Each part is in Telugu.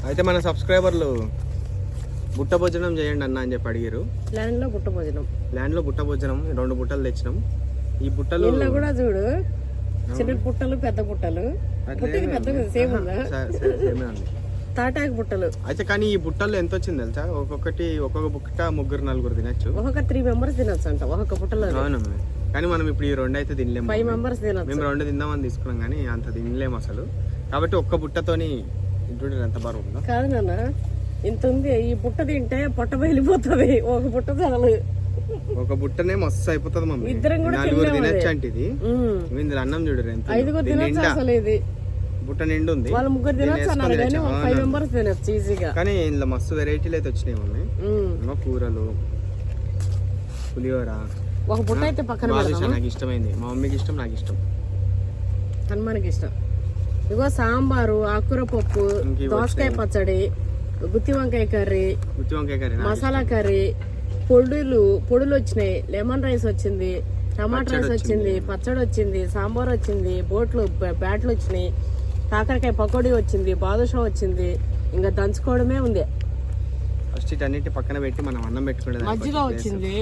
అయితే మన సబ్స్క్రైబర్లు బుట్ట భోజనం చేయండి అన్న అని చెప్పి అడిగారు. ల్యాండ్ లో బుట్ట భోజనం 2 బుట్టలు తెచ్చినాం. ఈ బుట్టలు కూడా చూడు, చిన్న బుట్టలు పెద్ద బుట్టలు. పెద్ద సేమ్ ఉందా? సేమే ఉంది. తాటాకు బుట్టలు అయితే. కానీ ఈ బుట్టల్లో ఎంత వచ్చింది తెలుసా? ఒక్కొక్క బుట్ట 3-4 తినచ్చు. ఒక్కొక్క 3 మెంబర్స్ తినొచ్చు అంట ఒక్కొక్క బుట్టలో. అవును, కానీ మనం ఇప్పుడు ఈ 2 అయితే తినలేము. 5 మెంబర్స్ తినొచ్చు. మేము 2 తిందామని తీసుకున్నాం కానీ అంత తినలేము అసలు. కాబట్టి ఒక్క బుట్టతోని చూడండి ఎంత బరువు ఉందో. కాదు నాన్న, ఇంత ఉంది. ఈ బుట్ట తింటే పొట్ట బయలిపోతుంది. ఒక బుట్ట చాలు. ఒక బుట్టనే మస్తు అయిపోతుంది మమ్మీ. ఇద్దరం కూడా 4 తినచ్చు అంటే ఇది. ఇందులో అన్నం చూడరు ఎంత. 5 తినొచ్చు అసలు. ఇది బుట్ట నిండు ఉంది. వాళ్ళు 3 తినొచ్చు అన్నారు కానీ 5 మెంబర్స్ తినొచ్చు ఈజీగా. కానీ ఇందులో మస్తు వెరైటీలు అయితే వచ్చినాయి మమ్మీ. కూరలు, పులిహోర. ఒక బుట్ట అయితే పక్కన నాకు ఇష్టమైంది, మా మమ్మీకి ఇష్టం, నాకు ఇష్టం, హనుమానికి ఇష్టం. ఇగో సాంబారు, ఆకుకూర పప్పు, దోసకాయ పచ్చడి, గుత్తి వంకాయ కర్రీ, మసాలా కర్రీ, పొడులు వచ్చినాయి, లెమన్ రైస్ వచ్చింది, టమాటా రైస్ వచ్చింది, పచ్చడి వచ్చింది, సాంబార్ వచ్చింది, బ్యాట్లు వచ్చినాయి, కాకరకాయ పకోడీ వచ్చింది, బాదుషా వచ్చింది. ఇంకా దంచుకోవడమే ఉంది. ఫస్ట్ ఇటన్నిటి పక్కన పెట్టి మనం అన్నం పెట్టుకునే మజ్జిగ వచ్చింది.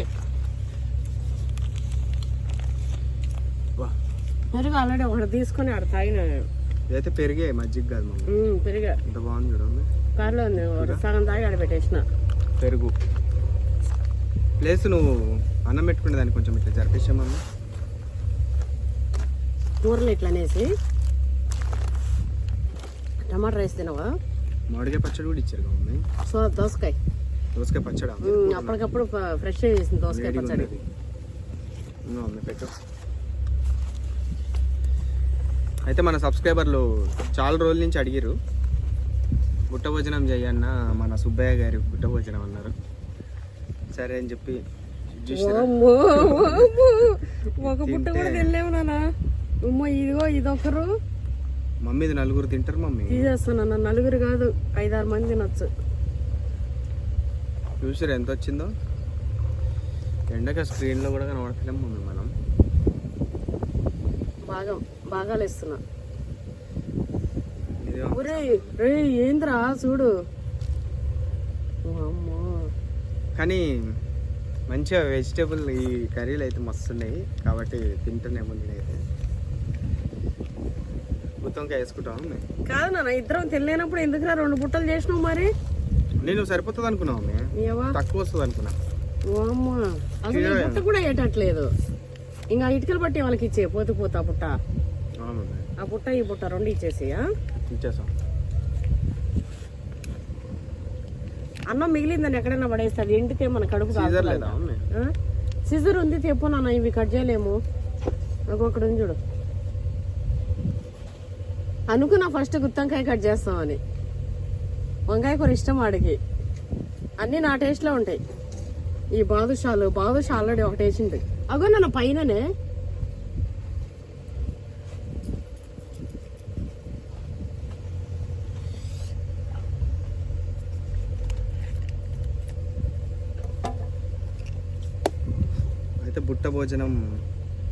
పెరుగు ఆల్రెడీ ఒకటి తీసుకొని ఆడ తాగిన. ఇదైతే పెరిగే, మజ్జిగ కాదు మమ్మీ. పెరిగా ఎంత బాగుంది చూడండి. కార్లో ఉంది, సగం తాగి ఆడ పెట్టేసిన. పెరుగు ప్లేస్ నువ్వు అన్నం పెట్టుకునే దాన్ని కొంచెం ఇట్లా జరిపేసామమ్మా. కూరలు ఇట్లా అనేసి టమాటా రైస్ తినవా? మామిడికాయ పచ్చడి కూడా ఇచ్చారు మమ్మీ. సో దోసకాయ పచ్చడి అప్పటికప్పుడు ఫ్రెష్ చేసింది దోసకాయ పచ్చడి. పెట్టు. అయితే మన సబ్స్క్రైబర్లు చాలా రోజుల నుంచి అడిగారు బుట్ట భోజనం చేయన్న, మన సుబ్బయ్య గారి బుట్ట భోజనం అన్నారు. సరే అని చెప్పి ఒక బుట్ట కూడా తినలేము నాన్న. ఇదిగో ఇదొకరు మమ్మీ, ఇది 4 తింటారు మమ్మీ. తీసేస్తున్నా. 4 కాదు, 5-6 మంది తినొచ్చు. చూసారు ఎంత వచ్చిందో. ఎండక స్క్రీన్లో కూడా కనబడతలేము మమ్మీ మనం. బాగా ఇస్తున్నా. ఏంద్రా చూడు. కానీ మంచిగా వెజిటేబుల్ ఈ కర్రీలు అయితే మస్తు ఉన్నాయి కాబట్టి తింటూనే అయితే. గుత్తొంకాయ వేసుకుంటాం. కాదు నాన్న, ఇద్దరం తినలేనప్పుడు ఎందుకురా 2 బుట్టలు చేసినావు? మరి నేను సరిపోతుంది అనుకున్నావు, తక్కువ వస్తుంది అనుకున్నా. అసలు ఈ బుట్ట కూడా అయ్యేటట్లేదు. ఇంకా ఇటుకలు బట్టి వాళ్ళకి ఇచ్చే పోతా బుట్ట. ఆ బుట్ట ఈ బుట్ట 2 ఇచ్చేసి ఇచ్చేసాం. అన్నం మిగిలిందని ఎక్కడైనా పడేస్తుంది. ఎండితే మన కడుపు సిజర్ ఉంది, తెప్పు నాన్న. ఇవి కట్ చేయలేము. ఒక్కొక్కడు చూడు. అనుకున్నా ఫస్ట్ గుత్తొంకాయ కట్ చేస్తామని. వంకాయ కూర ఇష్టం వాడికి. అన్నీ నా టేస్ట్లో ఉంటాయి. ఈ బాదుషా ఆల్రెడీ ఒకటి వేసింది. అగో నన్ను పైననే. అయితే బుట్ట భోజనం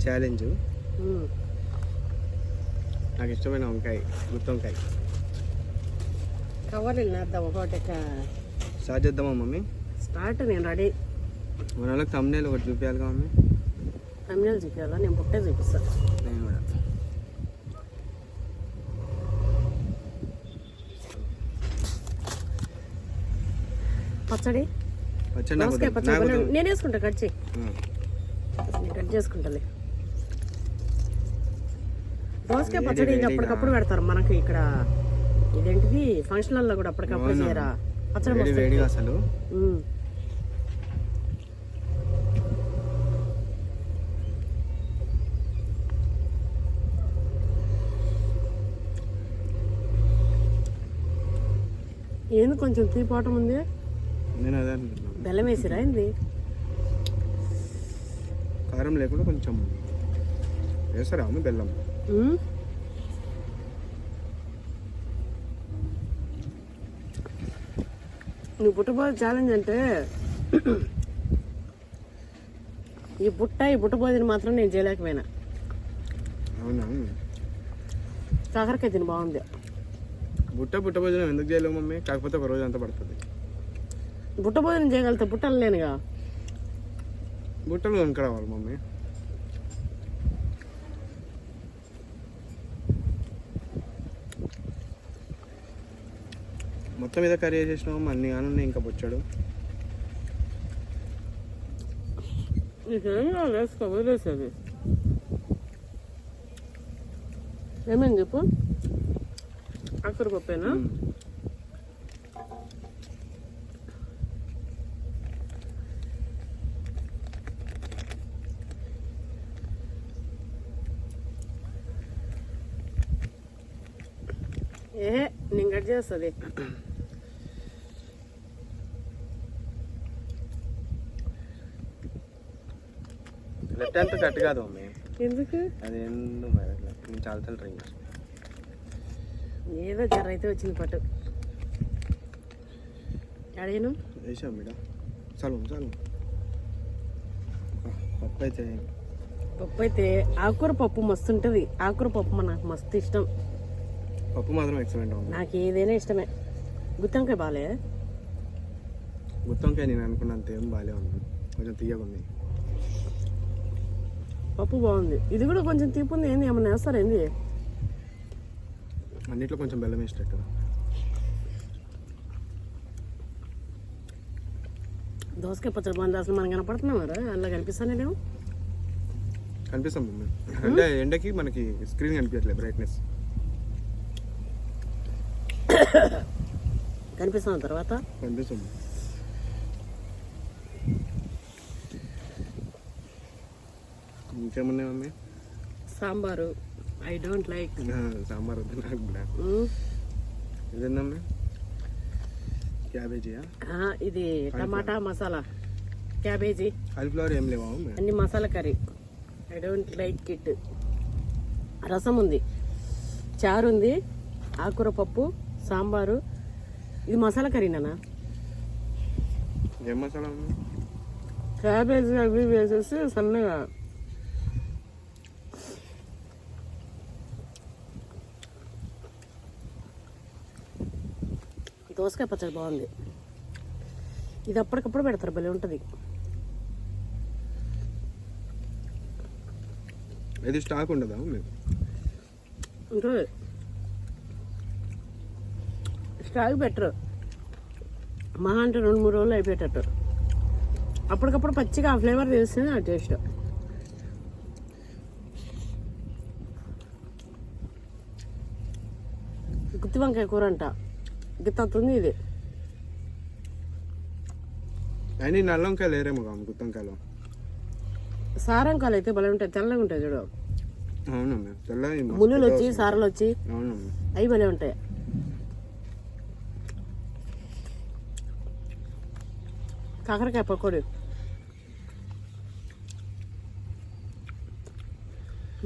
ఛాలెంజ్. నాకు ఇష్టమైన వంకాయ, గుత్తొంకాయ. కవర్ వెళ్ళేద్దాం ఒకటి. స్టార్ట్ చేద్దామా మమ్మీ? స్టార్ట్. నేను రెడీ. మన వాళ్ళకి thumbnail ఒకటి చూపించాలిగా మమ్మీ. thumbnail చూపించాలా? నేను బుట్టే చూపిస్తాను. నేను కూడా. పచ్చడి నేను వేసుకుంటా. కట్ చేయి. కట్ చేసుకుంటాలే. దోసకాయ పచ్చడి అప్పటికప్పుడు పెడతారు మనకి ఇక్కడ. ఇదేంటిది ఫంక్షన్లలో కూడా అప్పటికప్పుడు చేయరా పచ్చడి అసలు. ఏంది కొంచెం తీపాటం ఉంది. నేను అదే అనుకుంటున్నాను. బెల్లం వేసిరా ఏంది? కారం లేకుండా కొంచెం వేసారా బెల్లం? నువ్వు బుట్టబోదు ఛాలెంజ్ అంటే ఈ బుట్ట భోజనం మాత్రం నేను చేయలేకపోయినా. అవునా? కాకరకాయ తిని బాగుంది. బుట్ట భోజనం ఎందుకు చేయలేము మమ్మీ? కాకపోతే ఒక రోజు అంతా పడుతుంది. బుట్ట భోజనం చేయగలిగితే బుట్టలు లేనుగా. బుట్టలు కొనుక్కరావాలి మమ్మీ. మొత్తం మీద కర్రీ చేసేసినాము, అన్ని కానీ ఇంకా బొచ్చాడు. వేసుకో, వదిలేసేది. ఏమేమి చెప్పు. ఆకుర పప్పేనా? నేను కట్ చేస్తుంది. లెఫ్ట్ హ్యాండ్ కట్ కాదు మమ్మీ. ఎందుకు? అది ఎందుకు మరి అట్లా? నేను చాలా ట్రై చేస్తాను. ఏదో జర అయితే వచ్చింది పట్టు. అడిగాను వేసాం మేడం. చాలు చాలు. పప్పు అయితే ఆకుకూర పప్పు మస్తు ఉంటుంది. ఆకుకూర పప్పు నాకు మస్తు ఇష్టం. పప్పు మాత్రం ఎక్సలెంట్ ఉంది. నాకు ఏదైనా ఇష్టమే. గుత్తొంకాయ బాలే. గుత్తొంకాయ నేను అనుకున్నంత ఏం బాగాలే ఉంది, కొంచెం తీయగా ఉంది. పప్పు బాగుంది. ఇది కూడా కొంచెం తీపి ఉంది. ఏంది ఏమన్నా వేస్తారు ఏంది? అన్నిట్లో కొంచెం బెల్లం వేసేటట్టు. దోసకాయ పచ్చడి బాగుంది. అసలు మనం కనపడుతున్నాం కదా, అలా కనిపిస్తానే లేవు. కనిపిస్తాం మమ్మీ. అంటే ఎండకి మనకి స్క్రీన్ కనిపించట్లేదు, బ్రైట్నెస్ కనిపిస్తాం. తర్వాత కనిపిస్తుంది. ఇంకేమున్నాయి mummy? Sambar. I don't like sambar వద్దు నాకు కూడా. ఇదేందమ్మా? క్యాబేజీయా? ఇది టమాటా మసాలా క్యాబేజీ. కాలీఫ్లవర్ ఏం లేవా? అన్ని masala curry. I don't like it. రసం ఉంది, చారు ఉంది, ఆకుకూర పప్పు, సాంబారు. ఇది మసాలా కర్రీనా? ఏం మసాలా? క్యాబేజీ అవి వేసేసి సన్నగా. దోసకాయ పచ్చడి బాగుంది. ఇది అప్పటికప్పుడు పెడతారు, భలే ఉంటుంది. ఇది స్టాక్ ఉండదా? ఉంటుంది. Stock better. మహా అంటే 2-3 రోజులు అయిపోయేటట్టు. అప్పటికప్పుడు పచ్చిగా ఆ ఫ్లేవర్ తెలిస్తే ఆ టేస్ట్. గుత్తి వంకాయ కూర అంట, గిత్తుంది ఇది. అయినా నల్ల వంకాయలు లేరేమో గుత్తి వంకాయలు. సారంకాయలు అయితే భలే ఉంటాయి, తెల్లగా ఉంటాయి చూడు. అవునమ్మా, తెల్లగా ముళ్ళు వచ్చి సారలు వచ్చి. అవునమ్మా, అవి భలే ఉంటాయి. కాకరకాయ పకోడీ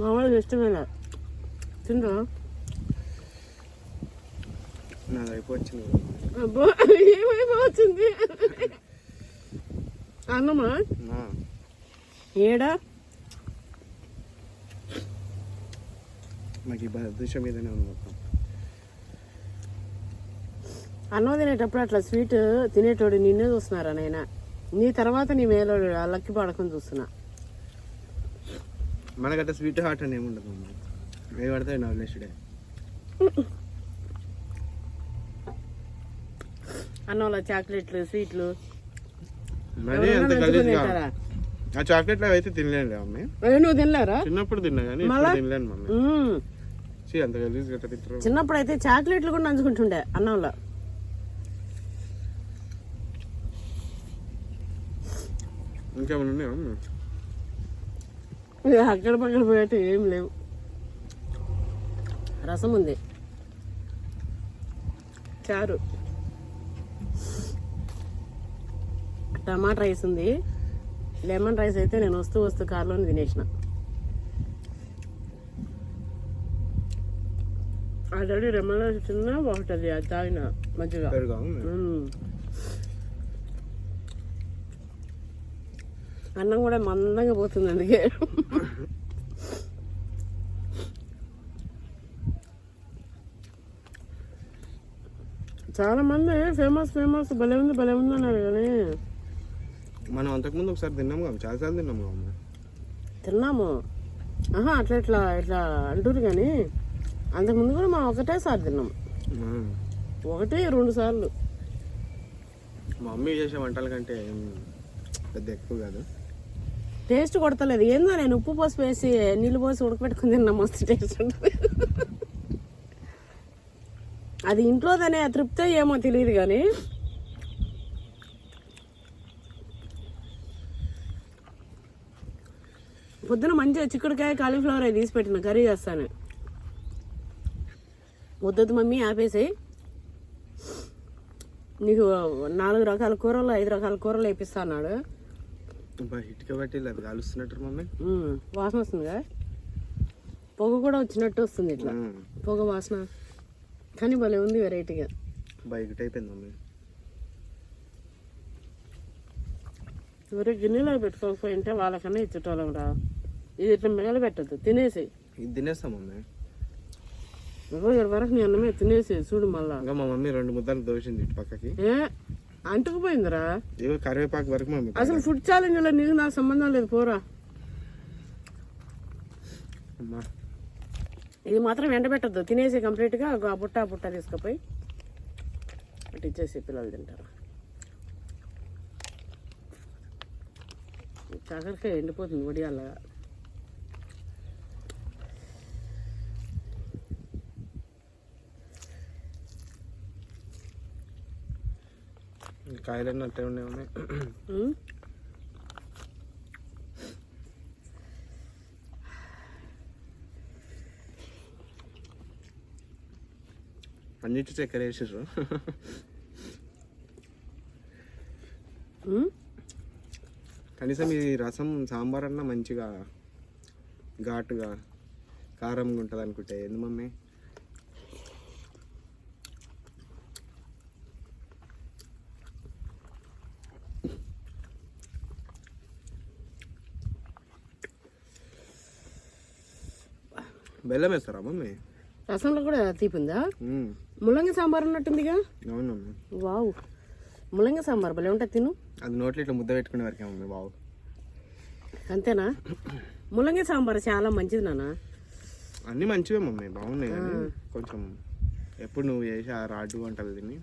మా వాళ్ళు ఇష్టమేనా తింటా. నాది అయిపోయింది. అబ్బా ఏమైపోతుంది అన్నమా? ఏడా నాకు ఈ దృశ్యం మీదనే ఉంది మొత్తం. అన్నం తినేటప్పుడు అట్లా స్వీట్ తినేటోడు నిన్నే చూస్తున్నారా నాయన? నీ తర్వాత నీ మేలో లక్కి పడకుండా చూస్తున్నా. మనకట్ట స్వీట్ హార్ట్ అని ఏముండదు, ఏ పడతాయి నవ్వులేసుడే. అన్నంలో చాక్లెట్లు స్వీట్లు మరి అంత గలీజ్గా ఆ చాక్లెట్లు అయితే తినలేను మమ్మీ. నువ్వు తినలేరా? చిన్నప్పుడు తిన్నా కానీ తినలేను మమ్మీ. అంత గలీజ్ గట్ట తింటారు. చిన్నప్పుడు అయితే చాక్లెట్లు కూడా నంచుకుంటుండే అన్నంలో. ఇంకేమైనా ఉన్నాయా? అక్కడ పక్కన పోయేట్టు ఏం లేవు. రసం ఉంది, చారు, టమాటా రైస్ ఉంది, లెమన్ రైస్ అయితే నేను వస్తూ కారులోనే తినేసిన. ఆల్రెడీ లెమన్ రైస్ తిన్నా, ఒకటి అది తాగిన మజ్జిగ. అన్నం కూడా మందంగా పోతుంది అందుకే. చాలా మంది ఫేమస్ భలే ఉంది అన్నారు కానీ మనం అంతకుముందు ఒకసారి తిన్నాము కదా, చాలాసార్లు తిన్నాము కదా. తిన్నాము. అట్లా ఇట్లా అంటారు కానీ అంతకుముందు కూడా మనం ఒకటేసారి తిన్నాము. 1-2 సార్లు. మా మమ్మీ చేసే వంటల కంటే ఏం పెద్ద ఎక్కువ కాదు. టేస్ట్ కొడతలేదు ఏందో. నేను ఉప్పు పోసి వేసి నీళ్ళు పోసి ఉడకబెట్టుకుని తిన్నా, మస్తు టేస్ట్ ఉంటుంది. అది ఇంట్లోదనే తృప్తే ఏమో తెలియదు కానీ పొద్దున మంచిగా చిక్కుడుకాయ కాలీఫ్లవర్ అవి తీసి పెట్టిన కర్రీ చేస్తాను. వద్దొద్దు మమ్మీ ఆపేసాయి, నీకు 4 రకాల కూరలు 5 రకాల కూరలు వేపిస్తా అన్నాడు. ఇటుక బట్టి అది కాలుస్తున్నట్టు మమ్మీ. వాసన వస్తుందిగా, పొగ కూడా వచ్చినట్టు వస్తుంది, ఇట్లా పొగ వాసన. కానీ భలే ఉంది వెరైటీగా. బయట అయిపోయింది మమ్మీ. ఎవరి గిన్నెలో పెట్టుకోకపోయింటే వాళ్ళకన్నా ఇచ్చేటోళ్ళం రా. ఇది ఇట్లా మిగలు పెట్టద్దు, తినేసి. ఇది తినేస్తాం మమ్మీ. వరకు నీ అన్నమే తినేసి చూడు. మళ్ళా మా మమ్మీ 2 ముద్దలు దోషింది ఇటు పక్కకి. అంటుకుపోయిందిరా. ఏవో కరివేపాకు వరకు మమ్మీ. అసలు ఫుడ్ ఛాలెంజ్ లో నీకు నాకు సంబంధం లేదు, పోరా. ఇది మాత్రం ఎండబెట్టద్దు, తినేసి కంప్లీట్ గా ఆ బుట్ట తీసుకుపోయి అటు ఇచ్చేసి పిల్లలు తింటారు. కాకరకాయ ఎండిపోతుంది వడియాలగా. కాయలు అన్నట్టే ఉన్నాయి. అన్నిటి చక్కెర వేసారు. కనీసం ఈ రసం సాంబార్ అన్నా మంచిగా ఘాటుగా కారంగా ఉంటుంది అనుకుంటే ఏంది మమ్మీ. బెల్లం వేస్తారా మమ్మీ? రసంలో కూడా తీపిందా? ముల్లంగి సాంబార్ ఉన్నట్టుందిగా. అవును మమ్మీ. వావ్, ముల్లంగి సాంబార్ భలే ఉంటుంది, తిను. అది నోట్లో ఇట్లా ముద్ద పెట్టుకునే వరకే మమ్మీ. వావ్, అంతేనా? ముల్లంగి సాంబార్ చాలా మంచిది నాన్న. అన్నీ మంచివే మమ్మీ, బాగున్నాయి. కానీ కొంచెం ఎప్పుడు నువ్వు చేసి ఆ రాడ్డు వంటలు తిని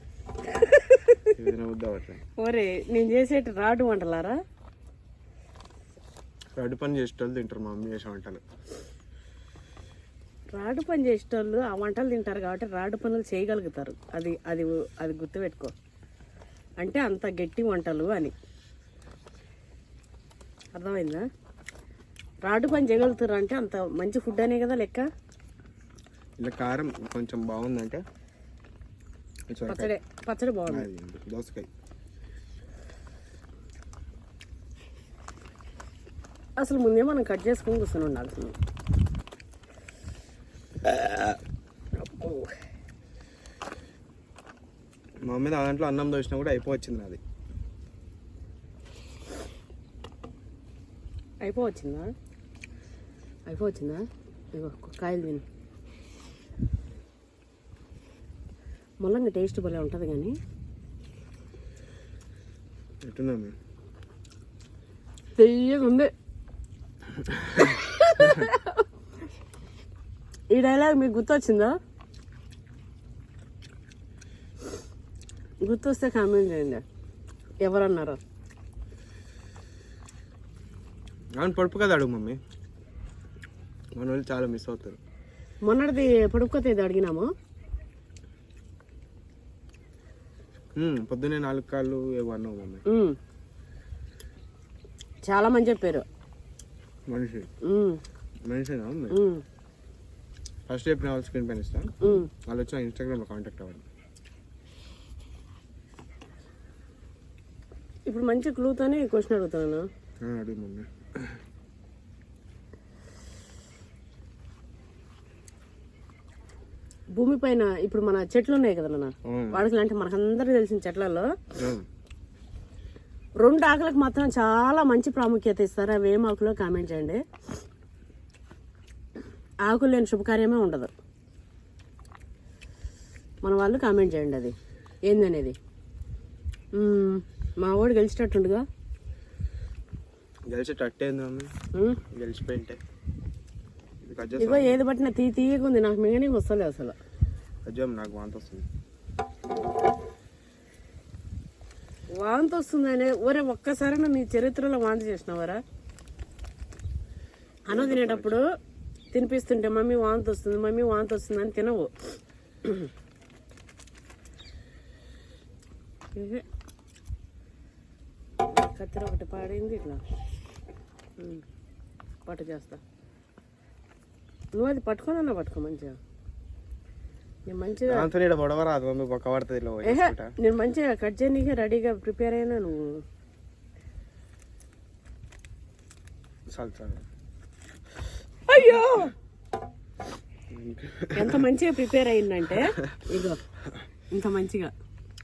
ముద్ద పట్ల. ఓరే, నేను చేసేటి రాడ్డు వంటలారా? రాడ్డు పని చేసేటోళ్ళు తింటారు మా మమ్మీ చేసే వంటలు. రాడ్డు పని చేసేటోళ్ళు ఆ వంటలు తింటారు కాబట్టి రాడ్డు పనులు చేయగలుగుతారు. అది అది అది గుర్తుపెట్టుకో. అంటే అంత గట్టి వంటలు అని అర్థమైందా? రాడ్డు పని చేయగలుగుతారు అంటే అంత మంచి ఫుడ్ అనే కదా లెక్క. ఇలా కారం కొంచెం బాగుందంటే పచ్చడి బాగుంది. దోసకాయ అసలు ముందే మనం కట్ చేసుకొని కూర్చొని ఉండాల్సింది. మా మమ్మీ దాంట్లో అన్నం దోసినా కూడా అయిపోవచ్చింది. అది అయిపోవచ్చిందా? ఇగో కాయలు తిని. ముల్లంగి టేస్ట్ భలే ఉంటుంది కానీ ఎట్టుందా తెయ్యగా ఉంది. ఈ డైలాగ్ మీకు గుర్తొచ్చిందా? గుర్తొస్తే కామెంట్ చేయండి ఎవరన్నారో. అవును, పొడుపు కదా అడుగు మమ్మీ. మన వాళ్ళు చాలా మిస్ అవుతారు. మొన్నటిది పొడుపుకొతే అడిగినాము. పొద్దున్నే 4 కాళ్ళు ఏమన్నావు మమ్మీ. చాలా మంది చెప్పారు. మనిషినా ఫస్ట్ చెప్పిన వాళ్ళు స్క్రీన్ పైన ఇస్తాను. వాళ్ళు వచ్చి ఇన్స్టాగ్రామ్లో కాంటాక్ట్ అవ్వండి. ఇప్పుడు మంచి క్లూతోనే క్వశ్చన్ అడుగుతాను. అడుగు మమ్మీ. భూమి పైన ఇప్పుడు మన చెట్లు ఉన్నాయి కదా నాన్న, వాడికి అంటే మనకందరికి తెలిసిన చెట్లలో 2 ఆకులకు మాత్రం చాలా మంచి ప్రాముఖ్యత ఇస్తారు. అవి ఏం ఆకులో కామెంట్ చేయండి. ఆకులు లేని శుభకార్యమే ఉండదు. మన వాళ్ళు కామెంట్ చేయండి. అది ఏందనేది. మా వాడు గెలిచేటట్టుండగా. గెలిచేటట్టేంది మమ్మీ, గెలిచిపోయింటే ఇగో ఏది పట్టినా తీయగా ఉంది, నాకు మిగనికి వస్తలే అసలు. నాకు వాంతి వస్తుంది. వాంతి వస్తుందనే ఒరే ఒక్కసారైనా నీ చరిత్రలో వాంతి చేసినావరా? అన్నం తినేటప్పుడు తినిపిస్తుంటే మమ్మీ వాంతి వస్తుంది, మమ్మీ వాంతి వస్తుంది అని తినవు. కత్తెర ఒకటి పాడైంది, ఇట్లా పట్టు చేస్తా. నువ్వు అది పట్టుకోనన్నా పట్టుకో మంచిగా. నేను మంచిగా నేను మంచిగా కట్ చేయనీకే రెడీగా ప్రిపేర్ అయినా. నువ్వు అయ్యో ఎంత మంచిగా ప్రిపేర్ అయిందంటే ఇగో ఇంత మంచిగా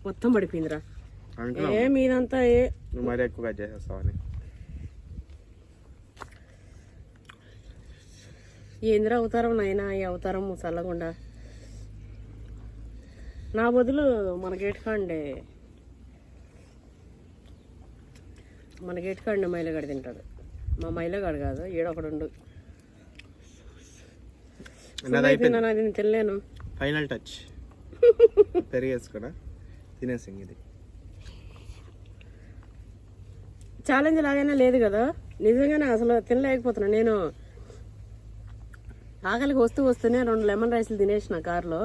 మొత్తం పడిపోయిందిరా. ఏ మీదంతా మరి ఎక్కువ కట్ చేసేస్తావని. ఏందిరా అవతారం నాయనా, ఈ అవతారం చల్లకుండా. నా బదులు మన గేట్ కాండే మైలగాడు తింటాడు. మా మైలగాడు కాదు, ఈడొకడు తినలేను. ఫైనల్ టచ్ పెరిగేసుకున్నా తినేసింది. ఇది ఛాలెంజ్ లాగైనా లేదు కదా, నిజంగానే అసలు తినలేకపోతున్నా నేను. ఆకలికి వస్తూనే 2 లెమన్ రైస్లు తినేసిన కారులో.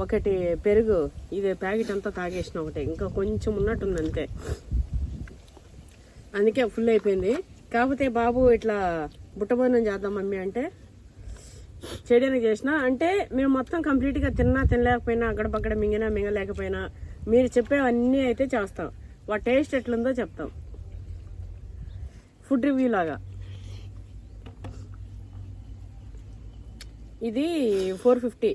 ఒకటి పెరుగు, ఇది ప్యాకెట్ అంతా తాగేసిన ఒకటి, ఇంకా కొంచెం ఉన్నట్టుంది అంతే. అందుకే ఫుల్ అయిపోయింది. కాకపోతే బాబు ఇట్లా బుట్టభోజనం చేద్దాం మమ్మీ అంటే చెడీని చేసిన. అంటే మేము మొత్తం కంప్లీట్గా తినలేకపోయినా, అక్కడపక్కడ మింగలేకపోయినా మీరు చెప్పేవన్నీ అయితే చేస్తాం. వాటి టేస్ట్ ఎట్లుందో చెప్తాం, ఫుడ్ రివ్యూ లాగా. ఇది 450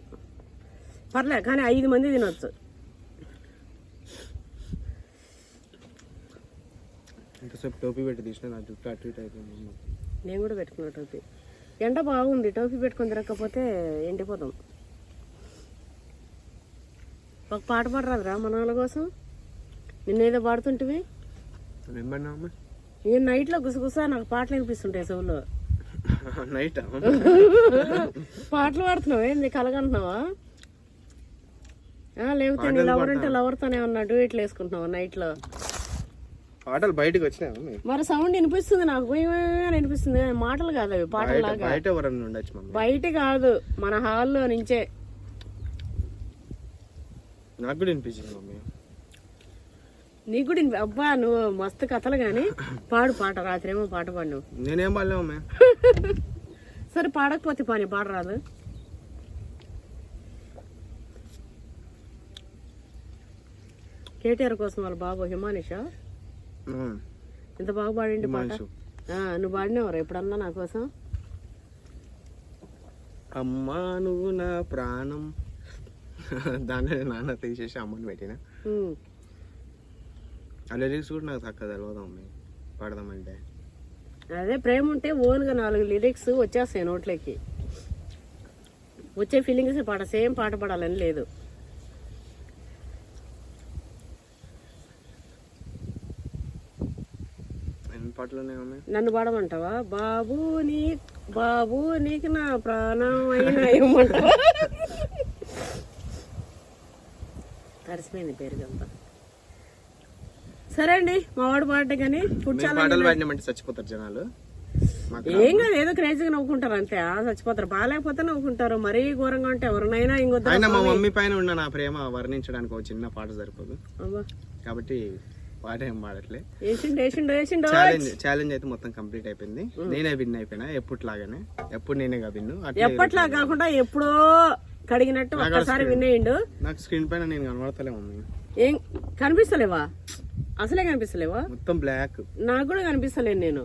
పర్లే, కానీ 5 మంది తినొచ్చు. టోపీ పెట్టి తీసిన నా జుట్టు అటు ఇటు అయిపోయింది. నేను కూడా పెట్టుకున్నా టోపీ. ఎండ బాగుంది, టోపీ పెట్టుకొని తిరగకపోతే ఎండిపోతాం. ఒక పాట పాడరాదురా మన వాళ్ళ కోసం? నిన్నేదో పాడుతుంటివి. ఈ నైట్లో గుసగుసా నాకు పాటలు వినిపిస్తుంటాయి చెవుల్లో. నైట్ పాటలు పాడుతున్నావు ఏంది, కలగంటున్నావా? లేకపోతే నీ లవర్ అంటే లవర్తోనే ఉన్నా డ్యూయెట్లు వేసుకుంటున్నావు నైట్ లో? పాటలు బయటకు వచ్చినాయి మరి సౌండ్ వినిపిస్తుంది నాకు, వినిపిస్తుంది. మాటలు కాదు అవి, పాటలు. బయట కాదు, మన హాల్లో నుంచే. నాకు కూడా వినిపించింది మమ్మీ. నీకు కూడా అబ్బా నువ్వు మస్తు కథలు గాని పాడు పాట. రాత్రి ఏమో పాట పాడు నువ్వు. నేనేం పాడలేమమ్మా. సరే పాడకపోతే పాని పాడరాదు. కేటీఆర్ కోసం వాళ్ళ బాబు హిమానిషా ఎంత బాగా పాడిండి పాట. నువ్వు పాడినావరా ఎప్పుడన్నా నా కోసం? అమ్మా నువ్వు నా ప్రాణం, దాన్ని నాన్న తీసేసి అమ్మని పెట్టిన. ఆ లిరిక్స్ కూడా నాకు చక్కగా తెలియదు అమ్మాయి, పాడదామంటే. అదే ప్రేమ ఉంటే ఓన్గా 4 లిరిక్స్ వచ్చేస్తాయి నోట్లోకి. వచ్చే ఫీలింగ్స్ పాట, సేమ్ పాట పాడాలని లేదు. నన్ను పాడమంటావా? బాబు నీకు నా ప్రాణం అయినా ఇవ్వమంటావా? తడిసిపోయింది పేరుగంతా. సరే అండి, మా వాడు పాడే కానీ ఫుడ్ చచ్చిపోతారు జనాలు. ఏం కాదు, ఏదో క్రేజీగా నవ్వుకుంటారు అంతే. చచ్చిపోతారు, బాగాలేకపోతే నవ్వుకుంటారు. మరీ ఘోరంగా ఉంటే ఎవరినైనా ఇంకొద్దు. మా మమ్మీ పైన ఉన్న నా ప్రేమ వర్ణించడానికి ఒక చిన్న పాట సరిపోదు కాబట్టి పాట ఏం పాడట్లే. ఛాలెంజ్ అయితే మొత్తం కంప్లీట్ అయిపోయింది. నేనే విన్ అయిపోయినా ఎప్పటిలాగానే. ఎప్పుడు నేనేగా విన్ను, ఎప్పట్లా కాకుండా ఎప్పుడో కడిగినట్టు ఒక్కసారి విన్ అయ్యిండు. నాకు స్క్రీన్ పైన నేను కనబడతలే మమ్మీ. ఏం కనిపిస్తలేవా? అసలే కనిపిస్తలేవా? మొత్తం బ్లాక్. నాకు కూడా కనిపిస్తలేను నేను.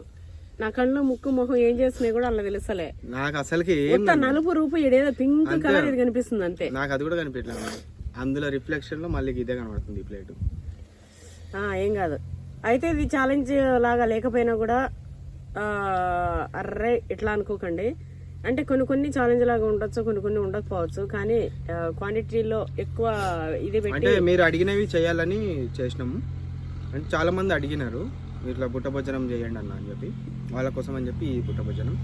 నా కళ్ళు ముక్కు మొహం ఏం చేస్తున్నాయి కూడా అలా తెలుస్తలే నాకు. అసలుకి నలుపు రూపు ఏదో పింక్ కలర్ ఇది కనిపిస్తుంది అంతే. నాకు అది కూడా కనిపించలేదు. అందులో రిఫ్లెక్షన్ లో మళ్ళీ ఇదే కనబడుతుంది ఈ ప్లేట్. ఏం కాదు. అయితే ఇది ఛాలెంజ్ లాగా లేకపోయినా కూడా అర్రే ఇట్లా అనుకోకండి. అంటే కొన్ని ఛాలెంజ్ లాగా ఉండొచ్చు, కొన్ని ఉండకపోవచ్చు, కానీ క్వాంటిటీలో ఎక్కువ ఇది అంటే పెట్టి మీరు అడిగినవి చేయాలని చేసినాము. అంటే చాలా మంది అడిగినారు ఇట్లా బుట్ట భోజనం చేయండి అన్న అని చెప్పి, వాళ్ళ కోసం అని చెప్పి ఈ బుట్ట భోజనం.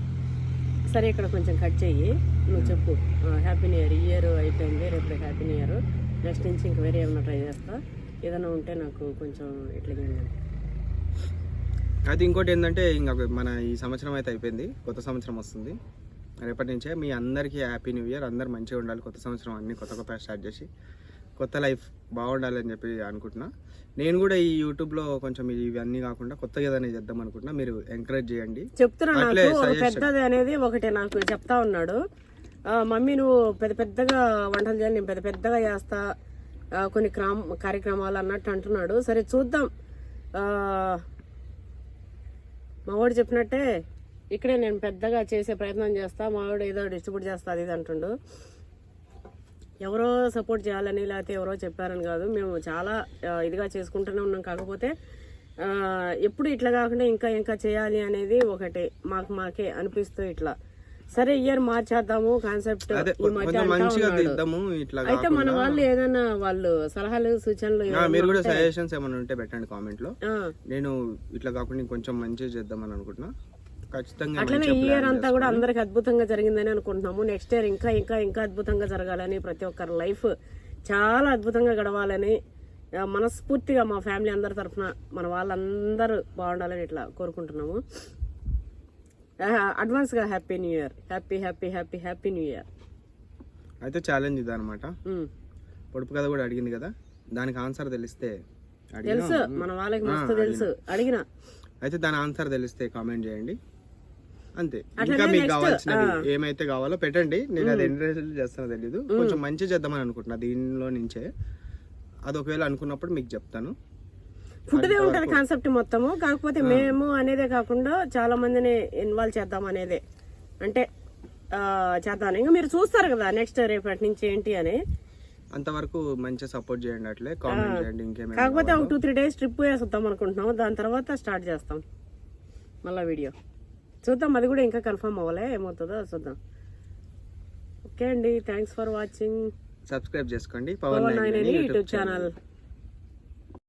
సరే ఇక్కడ కొంచెం కట్ చెయ్యి, నువ్వు చెప్పు. హ్యాపీ న్యూ ఇయర్, ఇయర్ అయిపోయింది, రేపు హ్యాపీ న్యూ ఇయర్. నెక్స్ట్ నుంచి ఇంక వేరే ఏమైనా ట్రై చేస్తా, ఏదైనా ఉంటే నాకు కొంచెం ఇట్లా. అది ఇంకోటి ఏంటంటే ఇంకా మన ఈ సంవత్సరం అయితే అయిపోయింది, కొత్త సంవత్సరం వస్తుంది. రేపటి నుంచే మీ అందరికీ హ్యాపీ న్యూ ఇయర్. అందరు మంచిగా ఉండాలి, కొత్త సంవత్సరం అన్ని కొత్త స్టార్ట్ చేసి కొత్త లైఫ్ బాగుండాలని చెప్పి అనుకుంటున్నా. నేను కూడా ఈ యూట్యూబ్లో కొంచెం ఇవన్నీ కాకుండా కొత్తగా ఏదైనా చేద్దాం అనుకుంటున్నా, మీరు ఎంకరేజ్ చేయండి. చెప్తున్నా, నాకు పెద్దది అనేది ఒకటి నాకు చెప్తా ఉన్నాడు, మమ్మీ నువ్వు పెద్దగా వంటలు చేయాలి, నేను పెద్దగా చేస్తా కొన్ని కార్యక్రమాలు అన్నట్టు అంటున్నాడు. సరే చూద్దాం. మావాడు చెప్పినట్టే ఇక్కడే నేను పెద్దగా చేసే ప్రయత్నం చేస్తా, మావాడు ఏదో డిస్ట్రిబ్యూట్ చేస్తా అది అంటుండు. ఎవరో సపోర్ట్ చేయాలని లేకపోతే ఎవరో చెప్పారని కాదు, మేము చాలా ఇదిగా చేసుకుంటూనే ఉన్నాం. కాకపోతే ఎప్పుడు ఇట్లా కాకుండా ఇంకా చేయాలి అనేది ఒకటి మాకే అనిపిస్తూ ఇట్లా. సరే ఇయర్ మార్చేద్దాము కాన్సెప్ట్ ఈ మధ్య అయితే మన వాళ్ళు ఏదైనా వాళ్ళు సలహాలు సూచనలు మీరు కూడా సజెషన్స్ ఏమైనా ఉంటే పెట్టండి కామెంట్ లో. నేను ఇట్లా కాకుండా కొంచెం మంచిగా చేద్దామని అనుకుంటున్నా. అట్లనే ఈ ఇయర్ అంతా కూడా అందరికి అద్భుతంగా జరిగిందని అనుకుంటున్నాము. నెక్స్ట్ ఇయర్ ఇంకా అద్భుతంగా జరగాలని, ప్రతి ఒక్కరి లైఫ్ చాలా అద్భుతంగా గడవాలని మనస్ఫూర్తిగా మా ఫ్యామిలీ అందరి తరఫున మన వాళ్ళందరూ బాగుండాలని ఇట్లా కోరుకుంటున్నాము. అడ్వాన్స్ గా happy new year, happy new year. అయితే ఛాలెంజ్ ఇది అనమాట. పొడుపు కథ కూడా అడిగింది కదా, దానికి ఆన్సర్ తెలిస్తే తెలుసు మన వాళ్ళకి మస్తు తెలుసు అడిగిన. అయితే దాని ఆన్సర్ తెలిస్తే కామెంట్ చేయండి అంతే. ఇంకా మీకు కావాల్సినవి ఏమైతే కావాలో పెట్టండి. నేను అది ఎన్ని రోజులు చేస్తానో తెలీదు, కొంచెం మంచి చేద్దామని అనుకుంటున్నా దీనిలో నుంచే. అది ఒకవేళ అనుకున్నప్పుడు మీకు చెప్తాను. ఫుడ్దే ఉంటది కాన్సెప్ట్ మొత్తము. కాకపోతే మేము అనేదే కాకుండా చాలా మందిని ఇన్వాల్వ్ చేద్దాం అనేదే, అంటే చేద్దాం. ఇంకా మీరు చూస్తారు కదా నెక్స్ట్ రేపటి నుంచి ఏంటి అని. అంతవరకు మంచిగా సపోర్ట్ చేయండి, అట్లే కామెంట్ చేయండి. ఇంకేమైనా కాకపోతే ఒక 2-3 days ట్రిప్ వేసేద్దాం అనుకుంటున్నాము, దాని తర్వాత స్టార్ట్ చేస్తాం మళ్ళీ వీడియో. చూద్దాం, అది కూడా ఇంకా కన్ఫర్మ్ అవ్వలే, ఏమవుతుందో చూద్దాం. ఓకే అండి, థ్యాంక్స్ ఫర్ వాచింగ్. సబ్స్క్రైబ్ చేసుకోండి పవన్ 9 యూట్యూబ్ ఛానల్.